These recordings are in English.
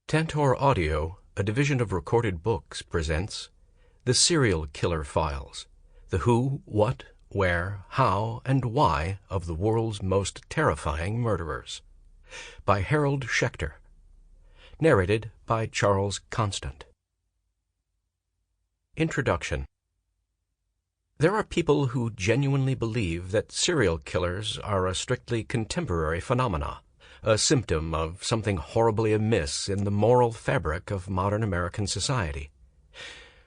Tantor Audio, a division of Recorded Books, presents The Serial Killer Files, the who, what, where, how, and why of the world's most terrifying murderers, by Harold Schechter. Narrated by Charles Constant. Introduction. There are people who genuinely believe that serial killers are a strictly contemporary phenomena, a symptom of something horribly amiss in the moral fabric of modern American society.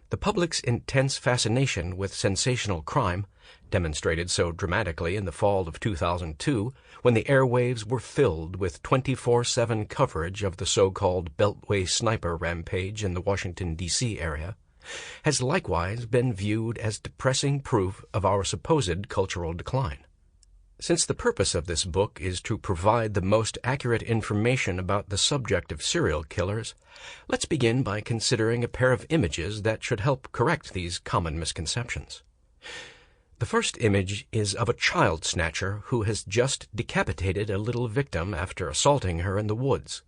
The public's intense fascination with sensational crime, demonstrated so dramatically in the fall of 2002 when the airwaves were filled with 24/7 coverage of the so-called Beltway sniper rampage in the Washington, D.C. area, has likewise been viewed as depressing proof of our supposed cultural decline. Since the purpose of this book is to provide the most accurate information about the subject of serial killers, let's begin by considering a pair of images that should help correct these common misconceptions. The first image is of a child snatcher who has just decapitated a little victim after assaulting her in the woods.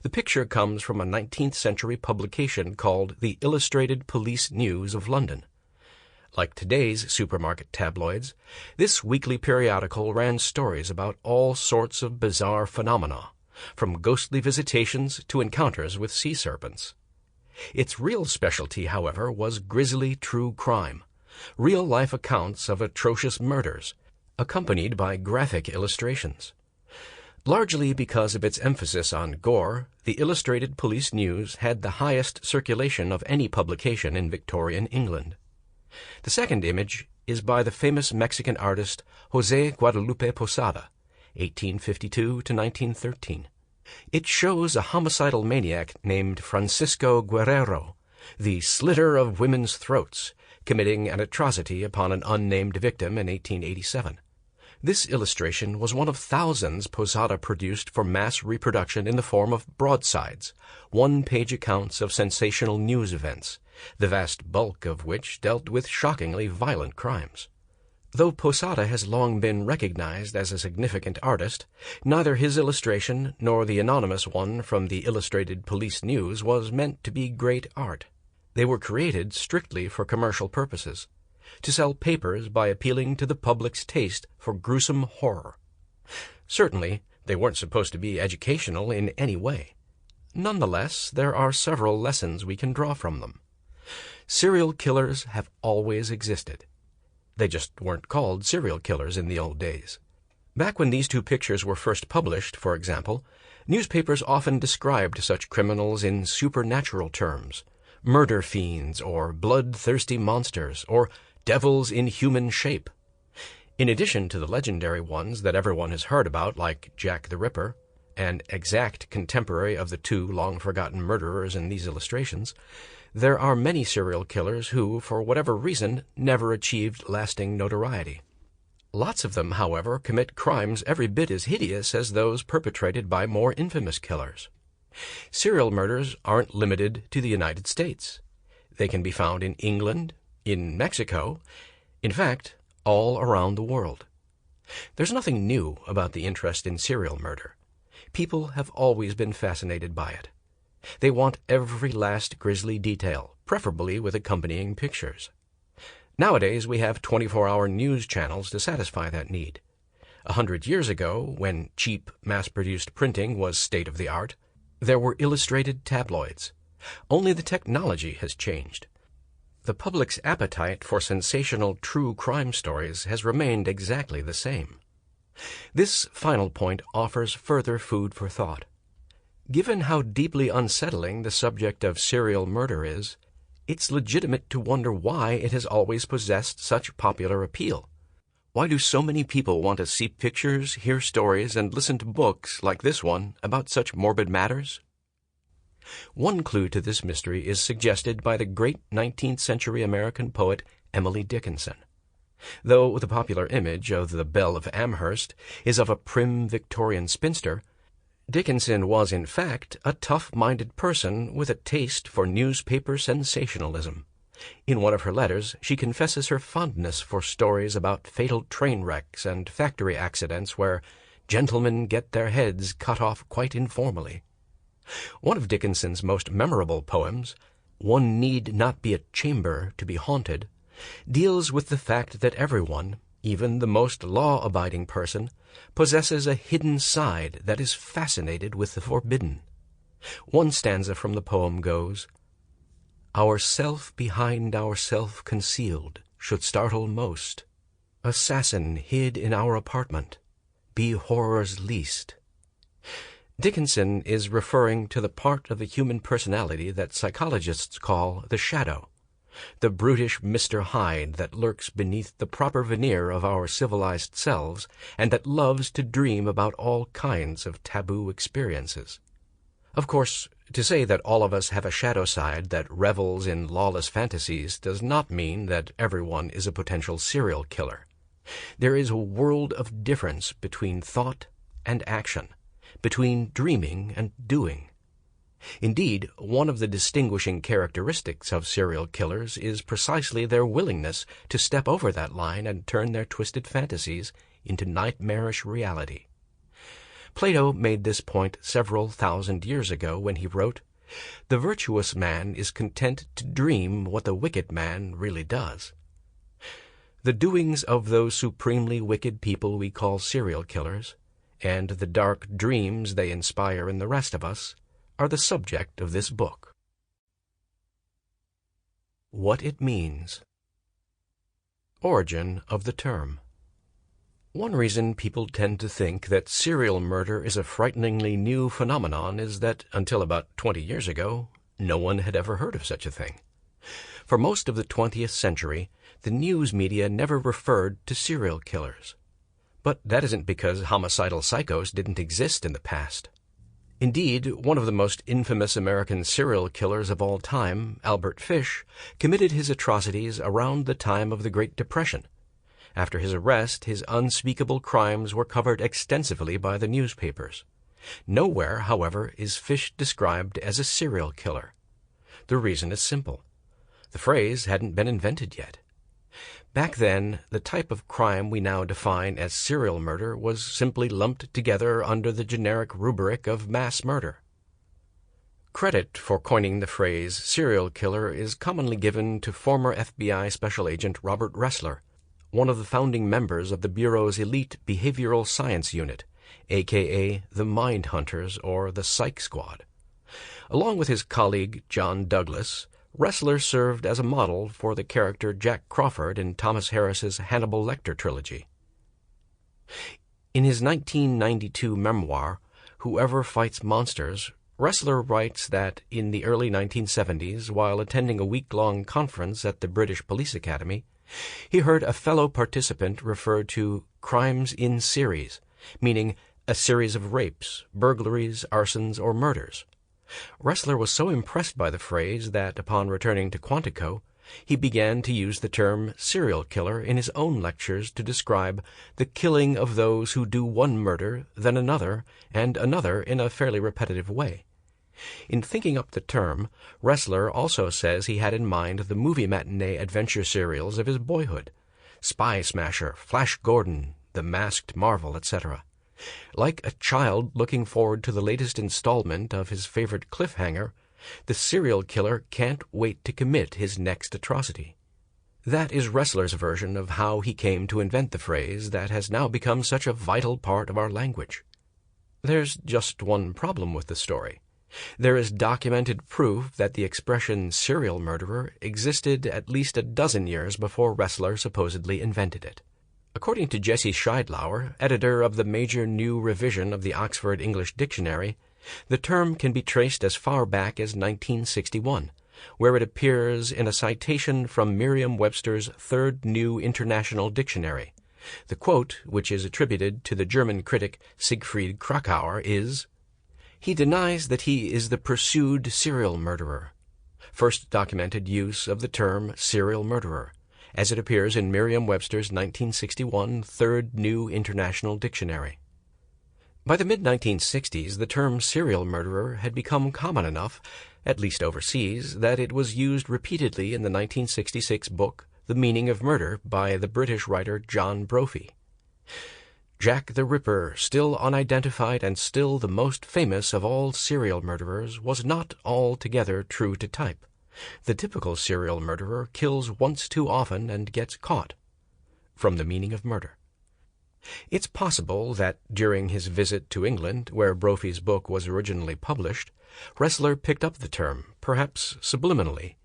The picture comes from a 19th century publication called the Illustrated Police News of London. Like today's supermarket tabloids, this weekly periodical ran stories about all sorts of bizarre phenomena, from ghostly visitations to encounters with sea serpents. Its real specialty, however, was grisly true crime, real-life accounts of atrocious murders, accompanied by graphic illustrations. Largely because of its emphasis on gore, the Illustrated Police News had the highest circulation of any publication in Victorian England. The second image is by the famous Mexican artist José Guadalupe Posada, 1852 to 1913. It shows a homicidal maniac named Francisco Guerrero, the slitter of women's throats, committing an atrocity upon an unnamed victim in 1887. This illustration was one of thousands Posada produced for mass reproduction in the form of broadsides, one-page accounts of sensational news events, the vast bulk of which dealt with shockingly violent crimes. Though Posada has long been recognized as a significant artist, neither his illustration nor the anonymous one from the Illustrated Police News was meant to be great art. They were created strictly for commercial purposes, to sell papers by appealing to the public's taste for gruesome horror. Certainly, they weren't supposed to be educational in any way. Nonetheless, there are several lessons we can draw from them. Serial killers have always existed. They just weren't called serial killers in the old days. Back when these two pictures were first published, for example, newspapers often described such criminals in supernatural terms: murder fiends, or bloodthirsty monsters, or devils in human shape. In addition to the legendary ones that everyone has heard about, like Jack the Ripper, an exact contemporary of the two long-forgotten murderers in these illustrations, there are many serial killers who, for whatever reason, never achieved lasting notoriety. Lots of them, however, commit crimes every bit as hideous as those perpetrated by more infamous killers. Serial murders aren't limited to the United States. They can be found in England, in Mexico, in fact, all around the world. There's nothing new about the interest in serial murder. People have always been fascinated by it. They want every last grisly detail, preferably with accompanying pictures. Nowadays, we have 24-hour news channels to satisfy that need. 100 years ago, when cheap, mass-produced printing was state-of-the-art, there were illustrated tabloids. Only the technology has changed. The public's appetite for sensational true crime stories has remained exactly the same. This final point offers further food for thought. Given how deeply unsettling the subject of serial murder is, it's legitimate to wonder why it has always possessed such popular appeal. Why do so many people want to see pictures, hear stories, and listen to books like this one about such morbid matters? One clue to this mystery is suggested by the great 19th century American poet Emily Dickinson. Though the popular image of the Belle of Amherst is of a prim Victorian spinster, Dickinson was in fact a tough-minded person with a taste for newspaper sensationalism. In one of her letters, she confesses her fondness for stories about fatal train wrecks and factory accidents where gentlemen get their heads cut off quite informally. One of Dickinson's most memorable poems, "One Need Not Be a Chamber to be Haunted," deals with the fact that everyone, even the most law-abiding person, possesses a hidden side that is fascinated with the forbidden. One stanza from the poem goes, "Our self behind our self concealed should startle most. Assassin hid in our apartment, be horror's least." Dickinson is referring to the part of the human personality that psychologists call the shadow, the brutish Mr. Hyde that lurks beneath the proper veneer of our civilized selves and that loves to dream about all kinds of taboo experiences. Of course, to say that all of us have a shadow side that revels in lawless fantasies does not mean that everyone is a potential serial killer. There is a world of difference between thought and action, between dreaming and doing. Indeed, one of the distinguishing characteristics of serial killers is precisely their willingness to step over that line and turn their twisted fantasies into nightmarish reality. Plato made this point several thousand years ago when he wrote, "The virtuous man is content to dream what the wicked man really does." The doings of those supremely wicked people we call serial killers, and the dark dreams they inspire in the rest of us, are the subject of this book. What it means. Origin of the term. One reason people tend to think that serial murder is a frighteningly new phenomenon is that, until about 20 years ago, no one had ever heard of such a thing. For most of the 20th century, the news media never referred to serial killers. But that isn't because homicidal psychos didn't exist in the past. Indeed, one of the most infamous American serial killers of all time, Albert Fish, committed his atrocities around the time of the Great Depression. After his arrest, his unspeakable crimes were covered extensively by the newspapers. Nowhere, however, is Fish described as a serial killer. The reason is simple. The phrase hadn't been invented yet. Back then, the type of crime we now define as serial murder was simply lumped together under the generic rubric of mass murder. Credit for coining the phrase serial killer is commonly given to former FBI Special Agent Robert Ressler, one of the founding members of the Bureau's elite behavioral science unit, a.k.a. the Mind Hunters or the Psych Squad. Along with his colleague John Douglas, Ressler served as a model for the character Jack Crawford in Thomas Harris's Hannibal Lecter trilogy. In his 1992 memoir, Whoever Fights Monsters, Ressler writes that in the early 1970s, while attending a week-long conference at the British Police Academy, he heard a fellow participant refer to crimes in series, meaning a series of rapes, burglaries, arsons, or murders. Ressler was so impressed by the phrase that, upon returning to Quantico, he began to use the term serial killer in his own lectures to describe the killing of those who do one murder, then another, and another in a fairly repetitive way. In thinking up the term, Ressler also says he had in mind the movie matinee adventure serials of his boyhood, Spy Smasher, Flash Gordon, The Masked Marvel, etc. Like a child looking forward to the latest installment of his favorite cliffhanger, the serial killer can't wait to commit his next atrocity. That is Ressler's version of how he came to invent the phrase that has now become such a vital part of our language. There's just one problem with the story. There is documented proof that the expression serial murderer existed at least a dozen years before Ressler supposedly invented it. According to Jesse Scheidlauer, editor of the major new revision of the Oxford English Dictionary, the term can be traced as far back as 1961, where it appears in a citation from Merriam-Webster's Third New International Dictionary. The quote, which is attributed to the German critic Siegfried Kracauer, is, "He denies that he is the pursued serial murderer." First documented use of the term serial murderer, as it appears in Merriam-Webster's 1961 Third New International Dictionary. By the mid-1960s, the term serial murderer had become common enough, at least overseas, that it was used repeatedly in the 1966 book The Meaning of Murder by the British writer John Brophy. Jack the Ripper, still unidentified and still the most famous of all serial murderers, was not altogether true to type. The typical serial murderer kills once too often and gets caught. From The Meaning of Murder. It's possible that during his visit to England, where Brophy's book was originally published, Ressler picked up the term, perhaps subliminally.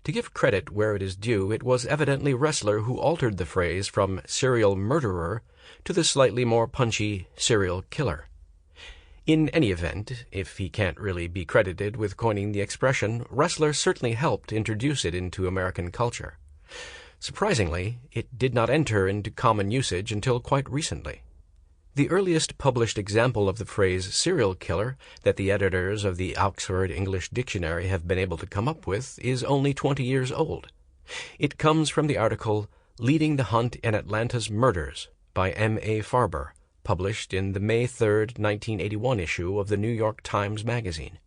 To give credit where it is due, it was evidently Ressler who altered the phrase from serial murderer to the slightly more punchy serial killer. In any event, if he can't really be credited with coining the expression, Ressler certainly helped introduce it into American culture. Surprisingly, it did not enter into common usage until quite recently. The earliest published example of the phrase serial killer that the editors of the Oxford English Dictionary have been able to come up with is only 20 years old. It comes from the article Leading the Hunt in Atlanta's Murders by M.A. Farber, published in the May 3, 1981 issue of the New York Times Magazine.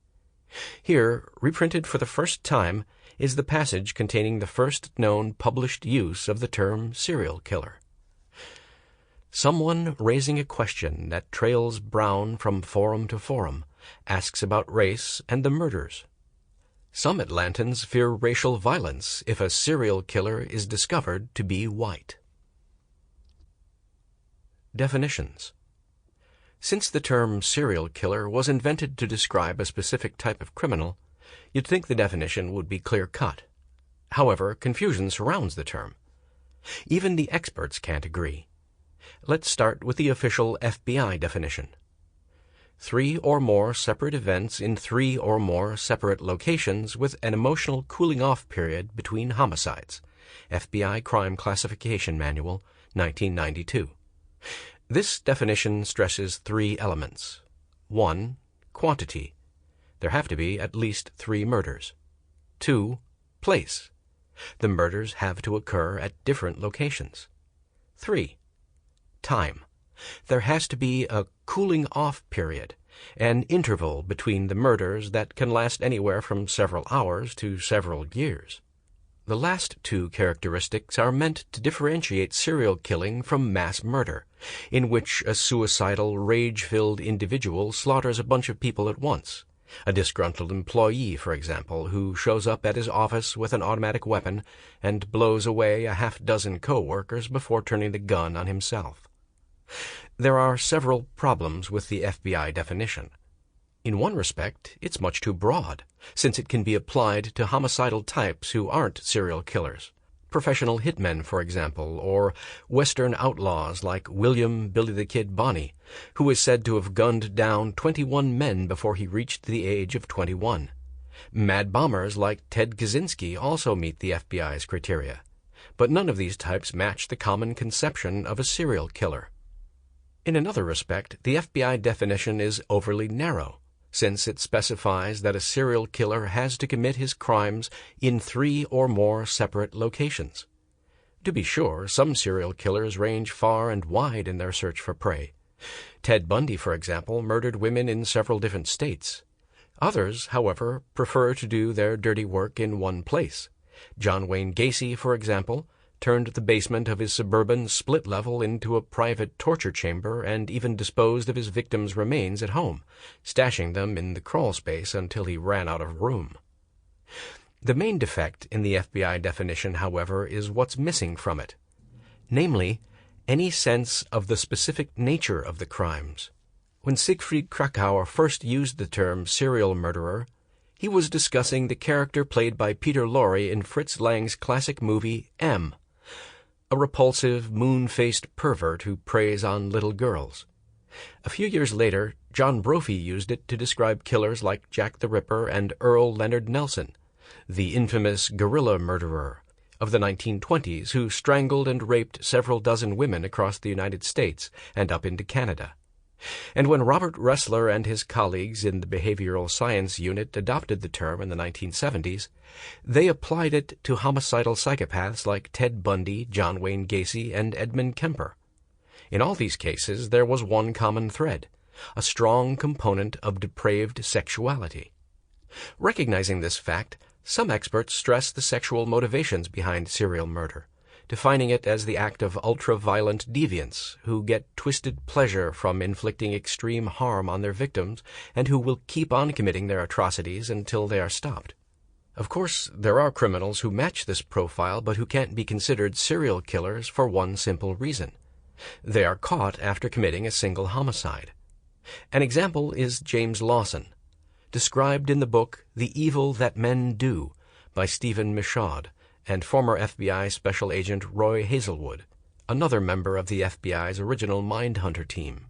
Here, reprinted for the first time, is the passage containing the first known published use of the term serial killer. Someone raising a question that trails Brown from forum to forum asks about race and the murders. Some Atlantans fear racial violence if a serial killer is discovered to be white. Definitions. Since the term serial killer was invented to describe a specific type of criminal, you'd think the definition would be clear-cut. However, confusion surrounds the term. Even the experts can't agree. Let's start with the official FBI definition. 3 or more separate events in 3 or more separate locations with an emotional cooling-off period between homicides. FBI Crime Classification Manual, 1992. This definition stresses 3 elements. 1. Quantity. There have to be at least 3 murders. 2. Place. The murders have to occur at different locations. 3. Time. There has to be a cooling-off period, an interval between the murders that can last anywhere from several hours to several years. The last 2 characteristics are meant to differentiate serial killing from mass murder, in which a suicidal, rage-filled individual slaughters a bunch of people at once. A disgruntled employee, for example, who shows up at his office with an automatic weapon and blows away a half-dozen co-workers before turning the gun on himself. There are several problems with the FBI definition. In one respect, it's much too broad, since it can be applied to homicidal types who aren't serial killers. Professional hitmen, for example, or Western outlaws like William Billy the Kid Bonney, who is said to have gunned down 21 men before he reached the age of 21. Mad bombers like Ted Kaczynski also meet the FBI's criteria, but none of these types match the common conception of a serial killer. In another respect, the FBI definition is overly narrow, since it specifies that a serial killer has to commit his crimes in 3 or more separate locations. To be sure, some serial killers range far and wide in their search for prey. Ted Bundy, for example, murdered women in several different states. Others, however, prefer to do their dirty work in one place. John Wayne Gacy, for example, turned the basement of his suburban split level into a private torture chamber and even disposed of his victims' remains at home, stashing them in the crawl space until he ran out of room. The main defect in the FBI definition, however, is what's missing from it, namely, any sense of the specific nature of the crimes. When Siegfried Kracauer first used the term serial murderer, he was discussing the character played by Peter Lorre in Fritz Lang's classic movie M, a repulsive, moon-faced pervert who preys on little girls. A few years later, John Brophy used it to describe killers like Jack the Ripper and Earl Leonard Nelson, the infamous guerrilla murderer of the 1920s who strangled and raped several dozen women across the United States and up into Canada. And when Robert Ressler and his colleagues in the Behavioral Science Unit adopted the term in the 1970s, they applied it to homicidal psychopaths like Ted Bundy, John Wayne Gacy, and Edmund Kemper. In all these cases, there was one common thread, a strong component of depraved sexuality. Recognizing this fact, some experts stress the sexual motivations behind serial murder, defining it as the act of ultra-violent deviants who get twisted pleasure from inflicting extreme harm on their victims and who will keep on committing their atrocities until they are stopped. Of course, there are criminals who match this profile but who can't be considered serial killers for one simple reason. They are caught after committing a single homicide. An example is James Lawson, described in the book The Evil That Men Do by Stephen Michaud and former FBI Special Agent Roy Hazelwood, another member of the FBI's original Mindhunter team.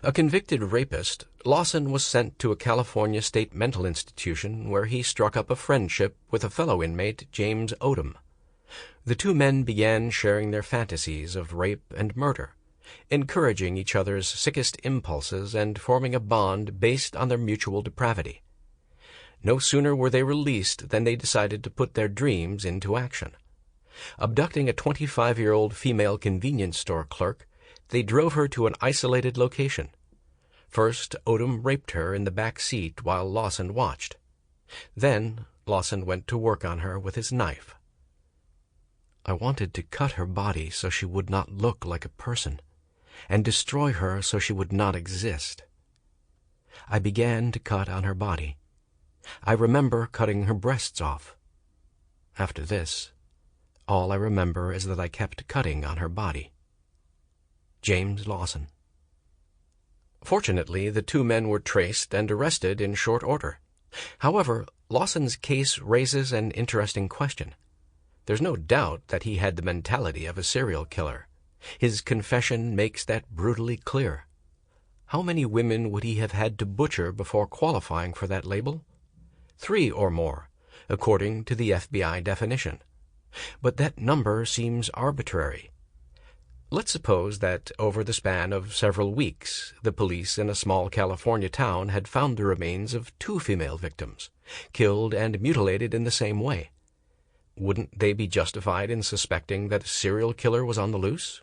A convicted rapist, Lawson was sent to a California state mental institution where he struck up a friendship with a fellow inmate, James Odom. The two men began sharing their fantasies of rape and murder, encouraging each other's sickest impulses and forming a bond based on their mutual depravity. No sooner were they released than they decided to put their dreams into action. Abducting a 25-year-old female convenience store clerk, they drove her to an isolated location. First, Odom raped her in the back seat while Lawson watched. Then, Lawson went to work on her with his knife. "I wanted to cut her body so she would not look like a person, and destroy her so she would not exist. I began to cut on her body. I remember cutting her breasts off. After this, all I remember is that I kept cutting on her body." James Lawson. Fortunately, the two men were traced and arrested in short order. However, Lawson's case raises an interesting question. There's no doubt that he had the mentality of a serial killer. His confession makes that brutally clear. How many women would he have had to butcher before qualifying for that label? 3 or more, according to the FBI definition. But that number seems arbitrary. Let's suppose that over the span of several weeks, the police in a small California town had found the remains of 2 female victims, killed and mutilated in the same way. Wouldn't they be justified in suspecting that a serial killer was on the loose?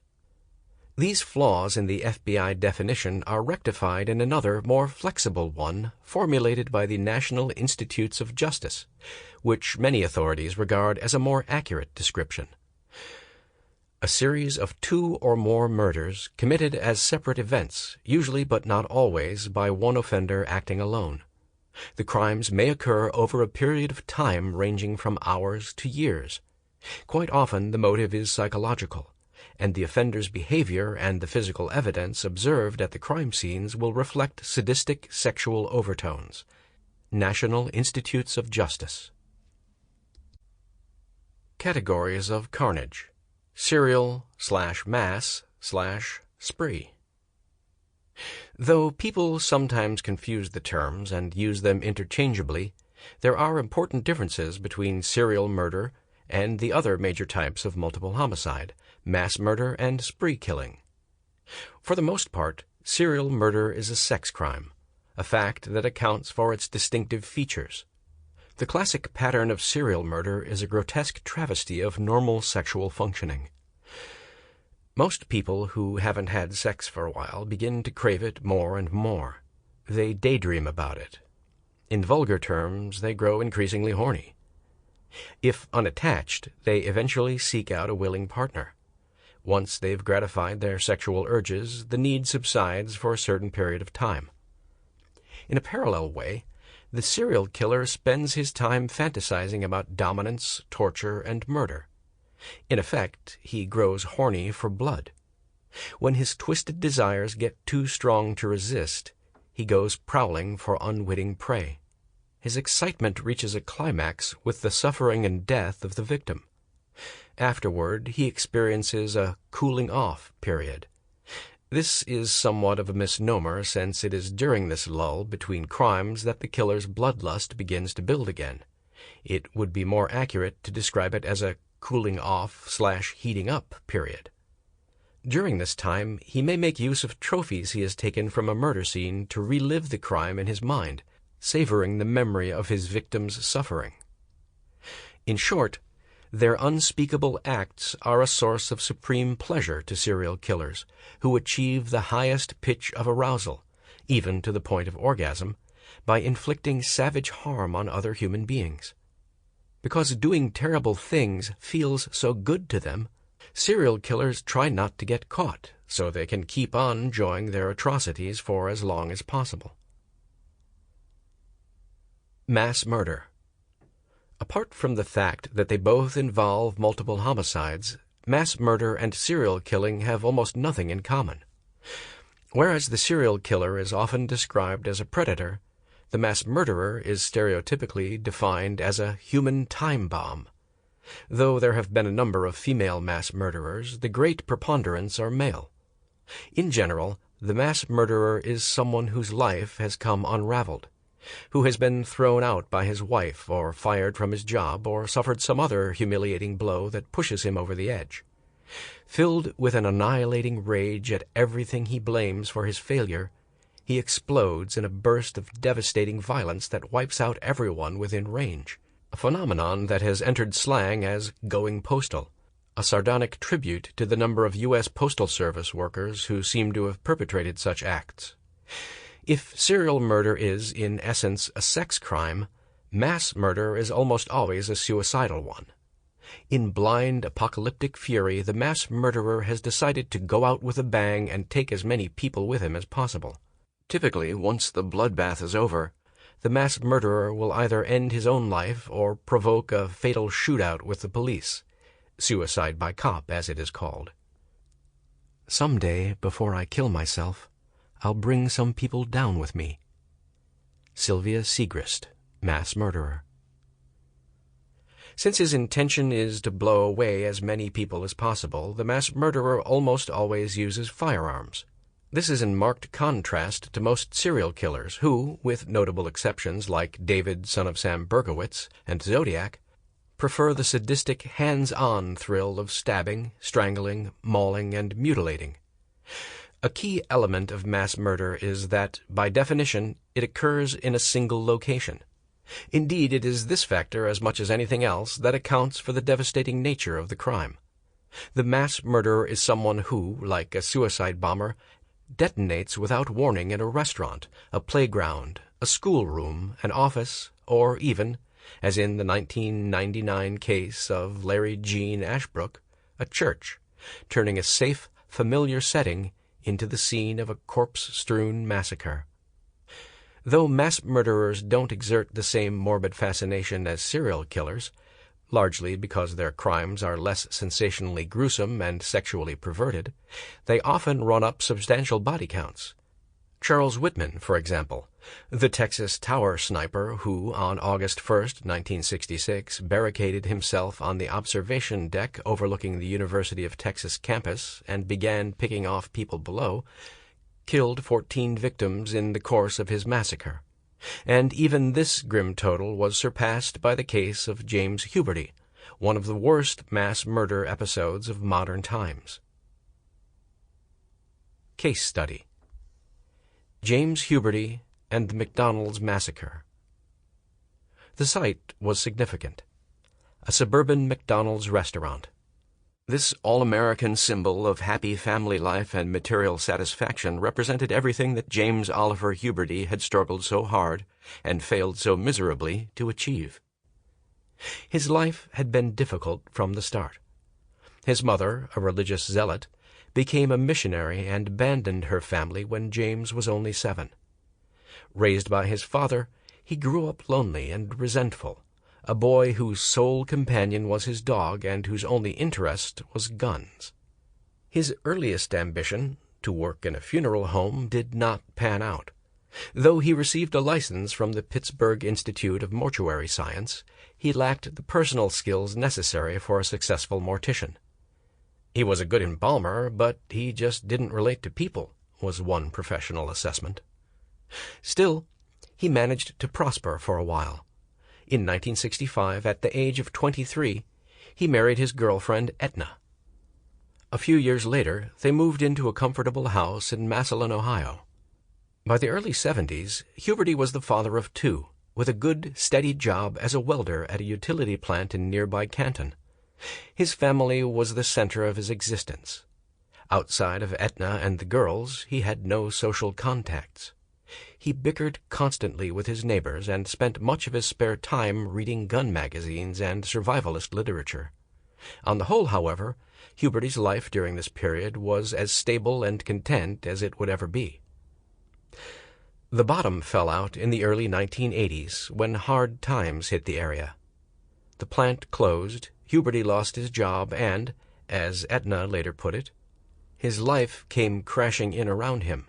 These flaws in the FBI definition are rectified in another, more flexible one formulated by the National Institutes of Justice, which many authorities regard as a more accurate description. A series of 2 or more murders committed as separate events, usually but not always by one offender acting alone. The crimes may occur over a period of time ranging from hours to years. Quite often the motive is psychological, and the offender's behavior and the physical evidence observed at the crime scenes will reflect sadistic sexual overtones. National Institutes of Justice. Categories of carnage: serial/mass/spree. Though people sometimes confuse the terms and use them interchangeably, there are important differences between serial murder and the other major types of multiple homicide, mass murder and spree killing. For the most part, serial murder is a sex crime, a fact that accounts for its distinctive features. The classic pattern of serial murder is a grotesque travesty of normal sexual functioning. Most people who haven't had sex for a while begin to crave it more and more. They daydream about it. In vulgar terms, they grow increasingly horny. If unattached, they eventually seek out a willing partner. Once they've gratified their sexual urges, the need subsides for a certain period of time. In a parallel way, the serial killer spends his time fantasizing about dominance, torture, and murder. In effect, he grows horny for blood. When his twisted desires get too strong to resist, he goes prowling for unwitting prey. His excitement reaches a climax with the suffering and death of the victim. Afterward, he experiences a cooling-off period. This is somewhat of a misnomer, since it is during this lull between crimes that the killer's bloodlust begins to build again. It would be more accurate to describe it as a cooling-off/heating up period. During this time, he may make use of trophies he has taken from a murder scene to relive the crime in his mind, savoring the memory of his victim's suffering. In short, their unspeakable acts are a source of supreme pleasure to serial killers, who achieve the highest pitch of arousal, even to the point of orgasm, by inflicting savage harm on other human beings. Because doing terrible things feels so good to them, Serial killers try not to get caught, so they can keep on enjoying their atrocities for as long as possible. Mass murder. Apart from the fact that they both involve multiple homicides, mass murder and serial killing have almost nothing in common. Whereas the serial killer is often described as a predator, the mass murderer is stereotypically defined as a human time bomb. Though there have been a number of female mass murderers, the great preponderance are male. In general, the mass murderer is someone whose life has come unraveled, who has been thrown out by his wife or fired from his job or suffered some other humiliating blow that pushes him over the edge. Filled with an annihilating rage at everything he blames for his failure, he explodes in a burst of devastating violence that wipes out everyone within range, a phenomenon that has entered slang as going postal, a sardonic tribute to the number of U.S. Postal Service workers who seem to have perpetrated such acts. If serial murder is, in essence, a sex crime, mass murder is almost always a suicidal one. In blind, apocalyptic fury, the mass murderer has decided to go out with a bang and take as many people with him as possible. Typically, once the bloodbath is over, the mass murderer will either end his own life or provoke a fatal shootout with the police, suicide by cop, as it is called. Someday, before I kill myself, I'll bring some people down with me. Sylvia Segrist, mass murderer. Since his intention is to blow away as many people as possible, the mass murderer almost always uses firearms. This is in marked contrast to most serial killers who, with notable exceptions like David, son of Sam Berkowitz, and Zodiac, prefer the sadistic hands-on thrill of stabbing, strangling, mauling, and mutilating. A key element of mass murder is that, by definition, it occurs in a single location. Indeed, it is this factor, as much as anything else, that accounts for the devastating nature of the crime. The mass murderer is someone who, like a suicide bomber, detonates without warning in a restaurant, a playground, a schoolroom, an office, or even, as in the 1999 case of Larry Gene Ashbrook, a church, turning a safe, familiar setting into the scene of a corpse-strewn massacre. Though mass murderers don't exert the same morbid fascination as serial killers, largely because their crimes are less sensationally gruesome and sexually perverted, they often run up substantial body counts. Charles Whitman, for example, the Texas Tower sniper who, on August 1, 1966, barricaded himself on the observation deck overlooking the University of Texas campus and began picking off people below, killed 14 victims in the course of his massacre. And even this grim total was surpassed by the case of James Huberty, one of the worst mass murder episodes of modern times. Case Study: James Huberty and the McDonald's Massacre. The site was significant. A suburban McDonald's restaurant. This all-American symbol of happy family life and material satisfaction represented everything that James Oliver Huberty had struggled so hard and failed so miserably to achieve. His life had been difficult from the start. His mother, a religious zealot, became a missionary and abandoned her family when James was only 7. Raised by his father, he grew up lonely and resentful, a boy whose sole companion was his dog and whose only interest was guns. His earliest ambition, to work in a funeral home, did not pan out. Though he received a license from the Pittsburgh Institute of Mortuary Science, he lacked the personal skills necessary for a successful mortician. He was a good embalmer, but he just didn't relate to people, was one professional assessment. Still, he managed to prosper for a while. In 1965, at the age of 23, he married his girlfriend Etna. A few years later, they moved into a comfortable house in Massillon, Ohio. By the early 70s, Huberty was the father of 2, with a good, steady job as a welder at a utility plant in nearby Canton. His family was the center of his existence. Outside of Etna and the girls, he had no social contacts. He bickered constantly with his neighbors and spent much of his spare time reading gun magazines and survivalist literature. On the whole, however, Huberty's life during this period was as stable and content as it would ever be. The bottom fell out in the early 1980s when hard times hit the area. The plant closed, Huberty lost his job, and, as Etna later put it, his life came crashing in around him.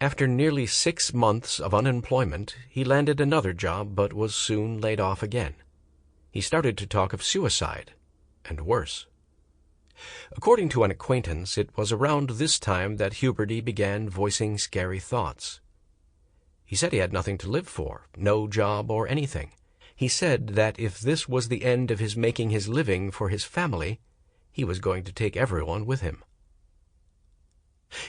After nearly 6 months of unemployment, he landed another job but was soon laid off again. He started to talk of suicide, and worse. According to an acquaintance, it was around this time that Huberty began voicing scary thoughts. He said he had nothing to live for, no job or anything. He said that if this was the end of his making his living for his family, he was going to take everyone with him.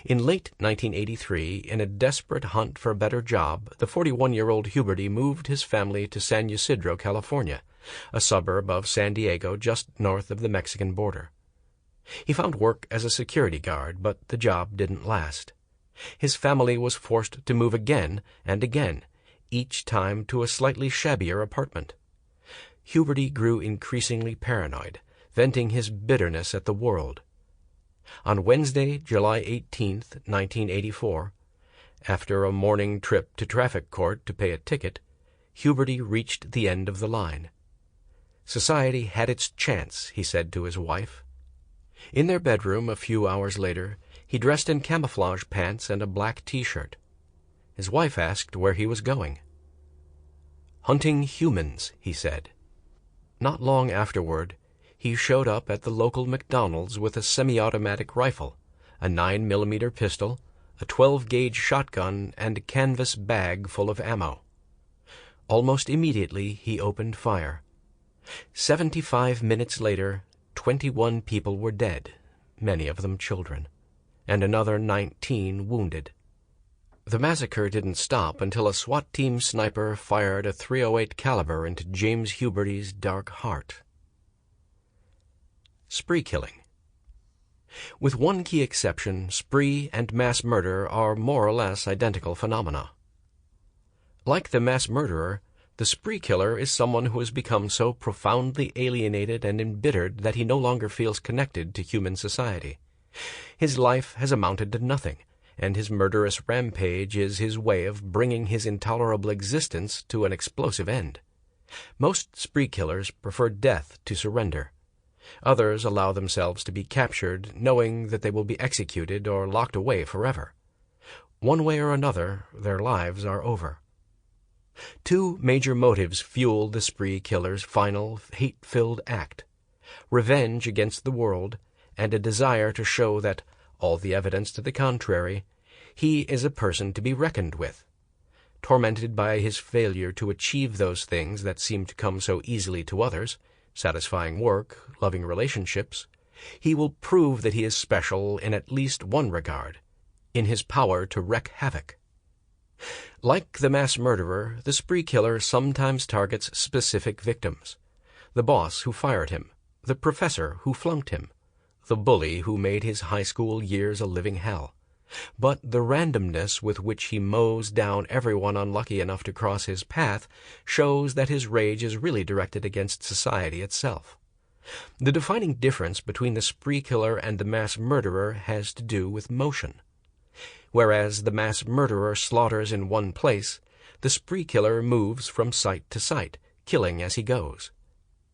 In late 1983, in a desperate hunt for a better job, the 41-year-old Huberty moved his family to San Ysidro, California, a suburb of San Diego just north of the Mexican border. He found work as a security guard, but the job didn't last. His family was forced to move again and again, each time to a slightly shabbier apartment. Huberty grew increasingly paranoid, venting his bitterness at the world. On Wednesday, July 18, 1984, after a morning trip to traffic court to pay a ticket, Huberty reached the end of the line. Society had its chance, he said to his wife. In their bedroom a few hours later, he dressed in camouflage pants and a black T-shirt. His wife asked where he was going. "Hunting humans," he said. Not long afterward, he showed up at the local McDonald's with a semi-automatic rifle, a 9mm pistol, a 12-gauge shotgun, and a canvas bag full of ammo. Almost immediately, he opened fire. 75 minutes later, 21 people were dead, many of them children, and another 19 wounded. The massacre didn't stop until a SWAT team sniper fired a .308 caliber into James Huberty's dark heart. Spree killing. With one key exception, spree and mass murder are more or less identical phenomena. Like the mass murderer, the spree killer is someone who has become so profoundly alienated and embittered that he no longer feels connected to human society. His life has amounted to nothing, and his murderous rampage is his way of bringing his intolerable existence to an explosive end. Most spree killers prefer death to surrender. Others allow themselves to be captured, knowing that they will be executed or locked away forever. One way or another, their lives are over. 2 major motives fuel the spree killer's final, hate-filled act: revenge against the world, and a desire to show that, all the evidence to the contrary, he is a person to be reckoned with. Tormented by his failure to achieve those things that seem to come so easily to others, satisfying work, loving relationships, he will prove that he is special in at least one regard, in his power to wreak havoc. Like the mass murderer, the spree killer sometimes targets specific victims: the boss who fired him, the professor who flunked him, the bully who made his high school years a living hell. But the randomness with which he mows down everyone unlucky enough to cross his path shows that his rage is really directed against society itself. The defining difference between the spree killer and the mass murderer has to do with motion. Whereas the mass murderer slaughters in one place, the spree killer moves from site to site, killing as he goes.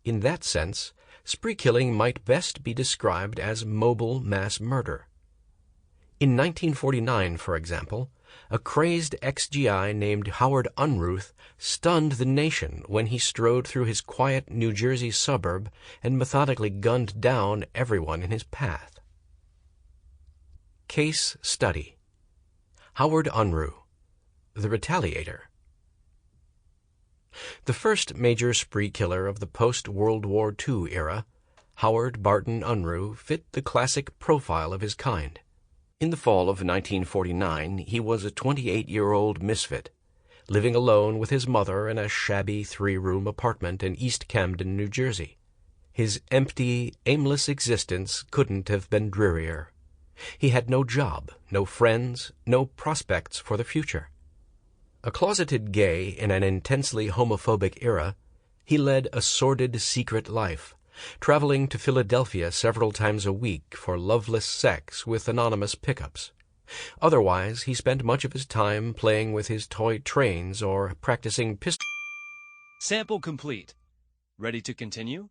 In that sense, spree killing might best be described as mobile mass murder. In 1949, for example, a crazed ex-GI named Howard Unruth stunned the nation when he strode through his quiet New Jersey suburb and methodically gunned down everyone in his path. Case Study: Howard Unruh, the Retaliator. The first major spree killer of the post-World War II era, Howard Barton Unruh fit the classic profile of his kind. In the fall of 1949, he was a 28-year-old misfit, living alone with his mother in a shabby 3-room apartment in East Camden, New Jersey. His empty, aimless existence couldn't have been drearier. He had no job, no friends, no prospects for the future. A closeted gay in an intensely homophobic era, he led a sordid secret life, traveling to Philadelphia several times a week for loveless sex with anonymous pickups. Otherwise, he spent much of his time playing with his toy trains or practicing pistol. Sample complete. Ready to continue?